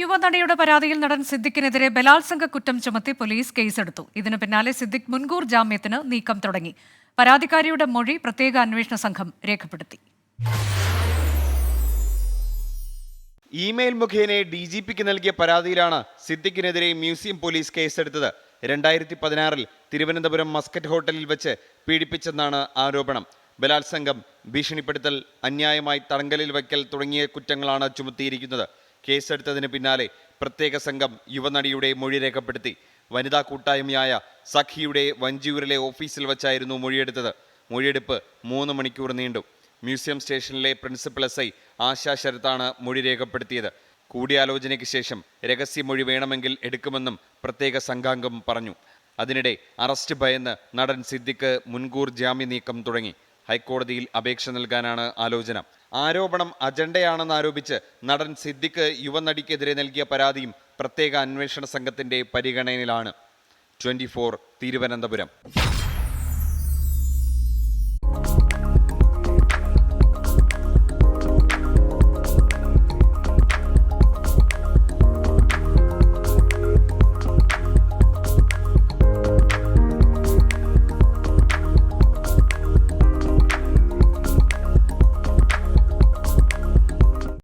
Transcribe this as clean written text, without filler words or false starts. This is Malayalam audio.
യുവനടിയുടെ പരാതിയിൽ നടൻ സിദ്ദിഖിനെതിരെ ബലാത്സംഗ കുറ്റം ചുമത്തി പോലീസ് കേസെടുത്തു. ഇതിനു പിന്നാലെ സിദ്ദിഖ് മുൻകൂർ ജാമ്യത്തിന് നീക്കം തുടങ്ങി. പരാതിക്കാരിയുടെ മൊഴി പ്രത്യേക അന്വേഷണ സംഘം രേഖപ്പെടുത്തി. ഇമെയിൽ മുഖേന DGPക്ക് നൽകിയ പരാതിയിലാണ് സിദ്ദിഖിനെതിരെ മ്യൂസിയം പോലീസ് കേസെടുത്തത്. 2016 തിരുവനന്തപുരം മസ്കറ്റ് ഹോട്ടലിൽ വെച്ച് പീഡിപ്പിച്ചെന്നാണ് ആരോപണം. ബലാത്സംഗം, ഭീഷണിപ്പെടുത്തൽ, അന്യായമായി തടങ്കലിൽ വയ്ക്കൽ തുടങ്ങിയ കുറ്റങ്ങളാണ് ചുമത്തിയിരിക്കുന്നത്. കേസെടുത്തതിന് പിന്നാലെ പ്രത്യേക സംഘം യുവനടിയുടെ മൊഴി രേഖപ്പെടുത്തി. വനിതാ കൂട്ടായ്മയായ സഖിയുടെ വഞ്ചിയൂരിലെ ഓഫീസിൽ വച്ചായിരുന്നു മൊഴിയെടുത്തത്. മൊഴിയെടുപ്പ് 3 മണിക്കൂർ നീണ്ടു. മ്യൂസിയം സ്റ്റേഷനിലെ പ്രിൻസിപ്പൽ SI ആശാ ശരത്താണ് മൊഴി രേഖപ്പെടുത്തിയത്. കൂടിയാലോചനയ്ക്ക് ശേഷം രഹസ്യമൊഴി വേണമെങ്കിൽ എടുക്കുമെന്നും പ്രത്യേക സംഘാംഗം പറഞ്ഞു. അതിനിടെ അറസ്റ്റ് ഭയന്ന് നടൻ സിദ്ദിഖ് മുൻകൂർ ജാമ്യ നീക്കം തുടങ്ങി. ഹൈക്കോടതിയിൽ അപേക്ഷ നൽകാനാണ് ആലോചന. ആരോപണം അജണ്ടയാണെന്ന് ആരോപിച്ച് നടൻ സിദ്ദിഖ് യുവനടിക്കെതിരെ നൽകിയ പരാതിയും പ്രത്യേക അന്വേഷണ സംഘത്തിന്റെ പരിഗണനയിലാണ്. 24 തിരുവനന്തപുരം.